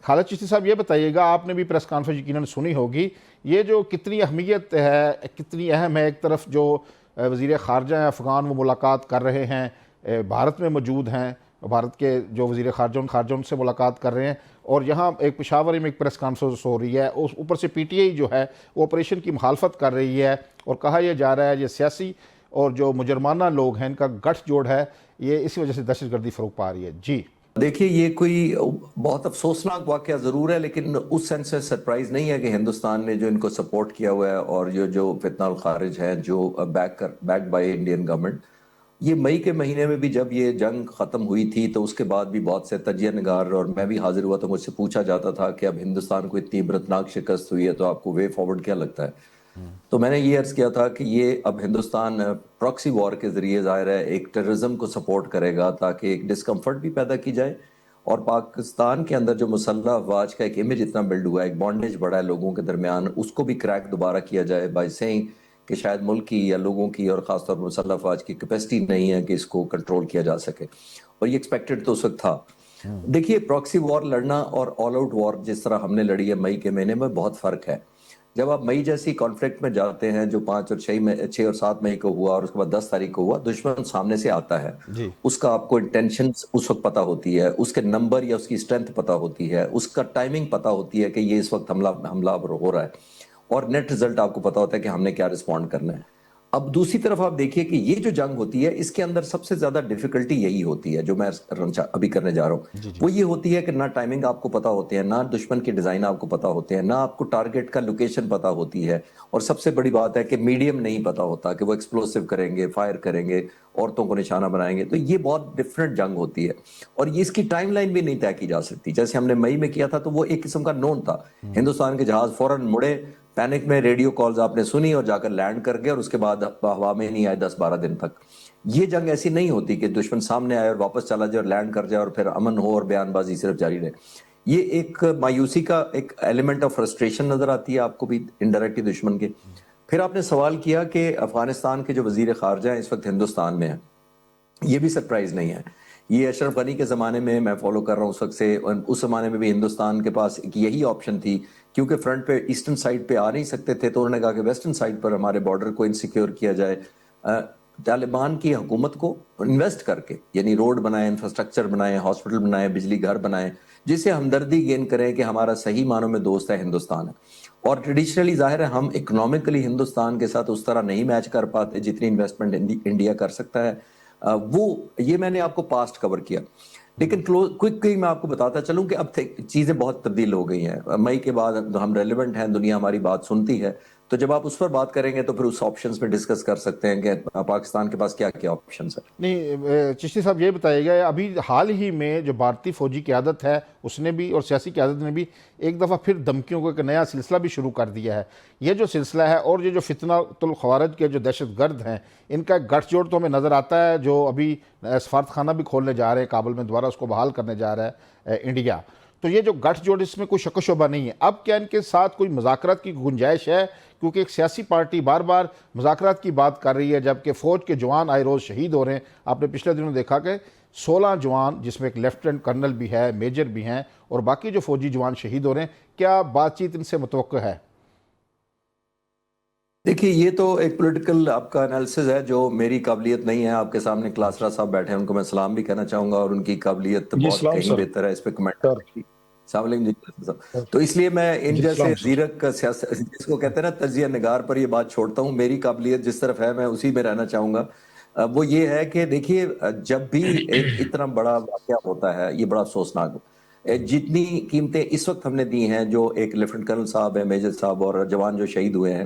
خالد چشتی صاحب یہ بتائیے گا، آپ نے بھی پریس کانفرنس یقیناً سنی ہوگی، یہ جو کتنی اہمیت ہے، کتنی اہم ہے، ایک طرف جو وزیر خارجہ ہیں افغان وہ ملاقات کر رہے ہیں، بھارت میں موجود ہیں، بھارت کے جو وزیر خارجہ ان سے ملاقات کر رہے ہیں، اور یہاں ایک پشاور میں ایک پریس کانفرنس ہو رہی ہے، اس اوپر سے پی ٹی آئی جو ہے وہ آپریشن کی مخالفت کر رہی ہے، اور کہا یہ جا رہا ہے یہ سیاسی اور جو مجرمانہ لوگ ہیں ان کا گٹھ جوڑ ہے، یہ اسی وجہ سے دہشت گردی فروغ پا رہی ہے۔ جی دیکھیے، یہ کوئی بہت افسوسناک واقعہ ضرور ہے، لیکن اس سینس سے سرپرائز نہیں ہے کہ ہندوستان نے جو ان کو سپورٹ کیا ہوا ہے اور جو فتنہ الخارج ہیں جو بیک بائی انڈین گورنمنٹ، یہ مئی کے مہینے میں بھی جب یہ جنگ ختم ہوئی تھی تو اس کے بعد بھی بہت سے تجزیہ نگار اور میں بھی حاضر ہوا تو مجھ سے پوچھا جاتا تھا کہ اب ہندوستان کو اتنی عبرتناک شکست ہوئی ہے تو آپ کو وے فارورڈ کیا لگتا ہے؟ تو میں نے یہ عرض کیا تھا کہ یہ اب ہندوستان پراکسی وار کے ذریعے ظاہر ہے ایک ٹیررزم کو سپورٹ کرے گا تاکہ ایک ڈسکمفرٹ بھی پیدا کی جائے، اور پاکستان کے اندر جو مسلح افواج کا ایک امیج اتنا بلڈ ہوا ہے، ایک بانڈیج بڑا ہے لوگوں کے درمیان، اس کو بھی کریک دوبارہ کیا جائے بائی سیئنگ کہ شاید ملک کی یا لوگوں کی اور خاص طور پر مسلح افواج کی کیپیسٹی نہیں ہے کہ اس کو کنٹرول کیا جا سکے، اور یہ ایکسپیکٹڈ تو اس وقت تھا۔ دیکھیے، پراکسی وار لڑنا اور آل آؤٹ وار جس طرح ہم نے لڑی ہے مئی کے مہینے میں، بہت فرق ہے۔ جب آپ مئی جیسی کانفلکٹ میں جاتے ہیں جو 5 اور 6 اور 7 مئی کو ہوا اور اس کے بعد 10 تاریخ کو ہوا، دشمن سامنے سے آتا ہے، جی اس کا آپ کو انٹینشنز اس وقت پتہ ہوتی ہے، اس کے نمبر یا اس کی اسٹرینتھ پتہ ہوتی ہے، اس کا ٹائمنگ پتہ ہوتی ہے کہ یہ اس وقت حملہ ہو رہا ہے، اور نیٹ رزلٹ آپ کو پتہ ہوتا ہے کہ ہم نے کیا رسپونڈ کرنا ہے۔ اب دوسری طرف آپ دیکھیے کہ یہ جو جنگ ہوتی ہے اس کے اندر سب سے زیادہ ڈیفیکلٹی یہی ہوتی ہے جو میں ابھی کرنے جا رہا ہوں، جی جی وہ یہ ہوتی ہے کہ نہ ٹائمنگ آپ کو پتا ہوتے ہیں، نہ دشمن کے ڈیزائن آپ کو پتا ہوتے ہیں، نہ آپ کو ٹارگٹ کا لوکیشن پتا ہوتی ہے، اور سب سے بڑی بات ہے کہ میڈیم نہیں پتا ہوتا کہ وہ ایکسپلوسیو کریں گے، فائر کریں گے، عورتوں کو نشانہ بنائیں گے، تو یہ بہت ڈیفرنٹ جنگ ہوتی ہے، اور یہ اس کی ٹائم لائن بھی نہیں طے کی جا سکتی۔ جیسے ہم نے مئی میں کیا تھا تو وہ ایک قسم کا نون تھا، ہندوستان کے جہاز فوراً مڑے، پینک میں ریڈیو کالز آپ نے سنی اور جا کر لینڈ کر گئے، اور اس کے بعد ہوا میں نہیں آئے 10-12 دن تک۔ یہ جنگ ایسی نہیں ہوتی کہ دشمن سامنے آئے اور واپس چلا جائے اور لینڈ کر جائے اور پھر امن ہو اور بیان بازی صرف جاری رہے۔ یہ ایک مایوسی کا ایک ایلیمنٹ آف فرسٹریشن نظر آتی ہے آپ کو بھی انڈائریکٹلی دشمن کے۔ پھر آپ نے سوال کیا کہ افغانستان کے جو وزیر خارجہ ہیں اس وقت ہندوستان میں ہیں، یہ بھی سرپرائز نہیں ہے۔ یہ اشرف غنی کے زمانے میں میں فالو کر رہا ہوں اس وقت سے، اس زمانے میں بھی ہندوستان کے پاس ایک یہی آپشن تھی، کیونکہ فرنٹ پہ ایسٹرن سائڈ پہ آ نہیں سکتے تھے تو انہوں نے کہا کہ ویسٹرن سائڈ پر ہمارے بارڈر کو انسیکیور کیا جائے، طالبان کی حکومت کو انویسٹ کر کے، یعنی روڈ بنائیں، انفراسٹرکچر بنائیں، ہاسپٹل بنائیں، بجلی گھر بنائیں، جس سے ہمدردی گین کریں کہ ہمارا صحیح معنوں میں دوست ہے ہندوستان ہے۔ اور ٹریڈیشنلی ظاہر ہے ہم اکنامکلی ہندوستان کے ساتھ اس طرح نہیں میچ کر پاتے جتنی انویسٹمنٹ انڈیا کر سکتا ہے۔ یہ میں نے آپ کو پاسٹ کور کیا، لیکن کوئکلی میں آپ کو بتاتا چلوں کہ اب چیزیں بہت تبدیل ہو گئی ہیں۔ مئی کے بعد ہم ریلیونٹ ہیں، دنیا ہماری بات سنتی ہے، تو جب آپ اس پر بات کریں گے تو پھر اس آپشنز پہ ڈسکس کر سکتے ہیں کہ پاکستان کے پاس کیا کیا آپشنز ہیں۔ نہیں، چشتی صاحب یہ بتائیے گا، ابھی حال ہی میں جو بھارتی فوجی قیادت ہے اس نے بھی اور سیاسی قیادت نے بھی ایک دفعہ پھر دھمکیوں کو ایک نیا سلسلہ بھی شروع کر دیا ہے۔ یہ جو سلسلہ ہے اور یہ جو فتنہ الخوارج کے جو دہشت گرد ہیں ان کا ایک گٹھ جوڑ تو ہمیں نظر آتا ہے، جو ابھی سفارت خانہ بھی کھولنے جا رہے ہیں کابل میں، دوبارہ اس کو بحال کرنے جا رہا ہے انڈیا، تو یہ جو گٹھ جوڑ اس میں کوئی شک و شبہ نہیں ہے۔ اب کیا ان کے ساتھ کوئی مذاکرات کی گنجائش ہے؟ کیونکہ ایک سیاسی پارٹی بار بار مذاکرات کی بات کر رہی ہے جبکہ فوج کے جوان آئے روز شہید ہو رہے ہیں۔ آپ نے پچھلے دنوں دیکھا کہ 16 جوان، جس میں ایک لیفٹیننٹ کرنل بھی ہے، میجر بھی ہیں، اور باقی جو فوجی جوان شہید ہو رہے ہیں، کیا بات چیت ان سے متوقع ہے؟ دیکھیے، یہ تو ایک پولیٹیکل آپ کا انالیسز ہے جو میری قابلیت نہیں ہے۔ آپ کے سامنے کلاسرا صاحب بیٹھے ہیں، ان کو میں سلام بھی کہنا چاہوں گا، اور ان کی قابلیت جی بہت سلام کہیں سر۔ بہتر ہے اس پہ کمنٹ سر کرنے کی۔ السلام علیکم جی صاحب۔ تو اس لیے میں ان جی جیسے سلام سر۔ زیرک سیاست جس کو کہتے ہیں نا تجزیہ نگار پر یہ بات چھوڑتا ہوں، میری قابلیت جس طرف ہے میں اسی میں رہنا چاہوں گا۔ وہ یہ ہے کہ دیکھیے، جب بھی ایک اتنا بڑا واقعہ ہوتا ہے یہ بڑا افسوسناک جتنی قیمتیں اس وقت ہم نے دی ہیں، جو ایک لیفٹنٹ کرنل صاحب ہیں، میجر صاحب اور جوان جو شہید ہوئے ہیں،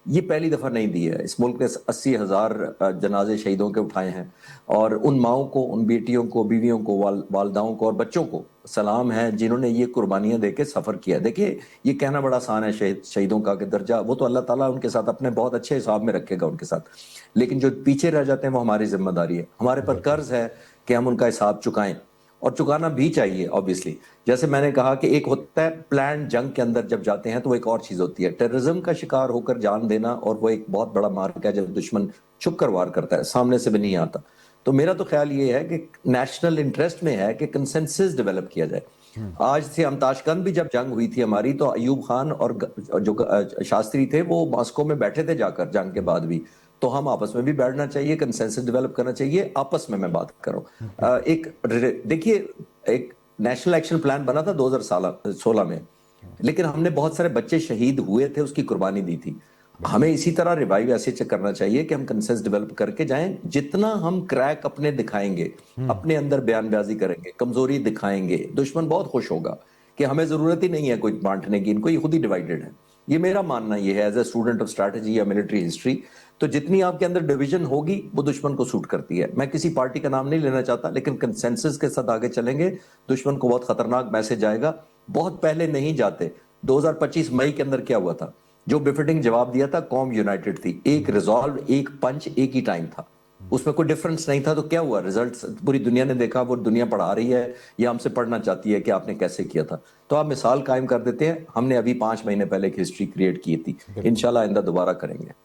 یہ پہلی دفعہ نہیں دی ہے۔ اس ملک نے 80,000 جنازے شہیدوں کے اٹھائے ہیں، اور ان ماؤں کو، ان بیٹیوں کو، بیویوں کو، والداؤں کو اور بچوں کو سلام ہے جنہوں نے یہ قربانیاں دے کے سفر کیا۔ دیکھیے، یہ کہنا بڑا آسان ہے شہیدوں کا کہ درجہ وہ تو اللہ تعالیٰ ان کے ساتھ اپنے بہت اچھے حساب میں رکھے گا ان کے ساتھ، لیکن جو پیچھے رہ جاتے ہیں وہ ہماری ذمہ داری ہے، ہمارے پر قرض ہے کہ ہم ان کا حساب چکائیں، اور چکانا بھی چاہیے آبویسلی۔ جیسے میں نے کہا کہ ایک ہوتا ہے پلان جنگ کے اندر جب جاتے ہیں تو وہ ایک اور چیز ہوتی ہے ٹیررزم کا شکار ہو کر جان دینا، اور وہ ایک بہت بڑا مارک ہے جب دشمن چھپ کر وار کرتا ہے، سامنے سے بھی نہیں آتا۔ تو میرا تو خیال یہ ہے کہ نیشنل انٹرسٹ میں ہے کہ کنسنسس ڈیولپ کیا جائے۔ آج سے ہم تاشکند بھی جب جنگ ہوئی تھی ہماری تو ایوب خان اور جو شاستری تھے وہ ماسکو میں بیٹھے تھے جا کر جنگ کے بعد بھی. تو ہم آپس میں بھی بیٹھنا چاہیے, کنسنسس ڈیولپ کرنا چاہیے آپس میں بات کروں. ایک دیکھیے ایک نیشنل ایکشن پلان بنا تھا 2016 میں, لیکن ہم نے بہت سارے بچے شہید ہوئے تھے, اس کی قربانی دی تھی. ہمیں اسی طرح ریوائیو ایسے کرنا چاہیے کہ ہم کنسنس ڈیولپ کر کے جائیں. جتنا ہم کریک اپنے دکھائیں گے, اپنے اندر بیان بازی کریں گے, کمزوری دکھائیں گے, دشمن بہت خوش ہوگا کہ ہمیں ضرورت ہی نہیں ہے کوئی بانٹنے کی, ان کو یہ خود ہی ڈیوائیڈڈ ہے. یہ میرا ماننا یہ ہے as a student of strategy یا ملٹری ہسٹری. تو جتنی آپ کے اندر ڈویژن ہوگی وہ دشمن کو سوٹ کرتی ہے. میں کسی پارٹی کا نام نہیں لینا چاہتا, لیکن کنسنسس کے ساتھ آگے چلیں گے دشمن کو بہت خطرناک میسج آئے گا. بہت پہلے نہیں جاتے. 2025 مئی کے اندر کیا ہوا تھا؟ جو بفٹنگ جواب دیا تھا, قوم یونائٹڈ تھی, ایک ریزالو, ایک پنچ, ایک ہی ٹائم تھا, اس میں کوئی ڈفرنس نہیں تھا. تو کیا ہوا؟ ریزلٹ پوری دنیا نے دیکھا, وہ دنیا پڑھا رہی ہے یا ہم سے پڑھنا چاہتی ہے کہ آپ نے کیسے کیا تھا. تو آپ مثال قائم کر دیتے ہیں. ہم نے ابھی 5 مہینے پہلے ایک ہسٹری کریٹ کی تھی, انشاءاللہ آئندہ دوبارہ کریں گے.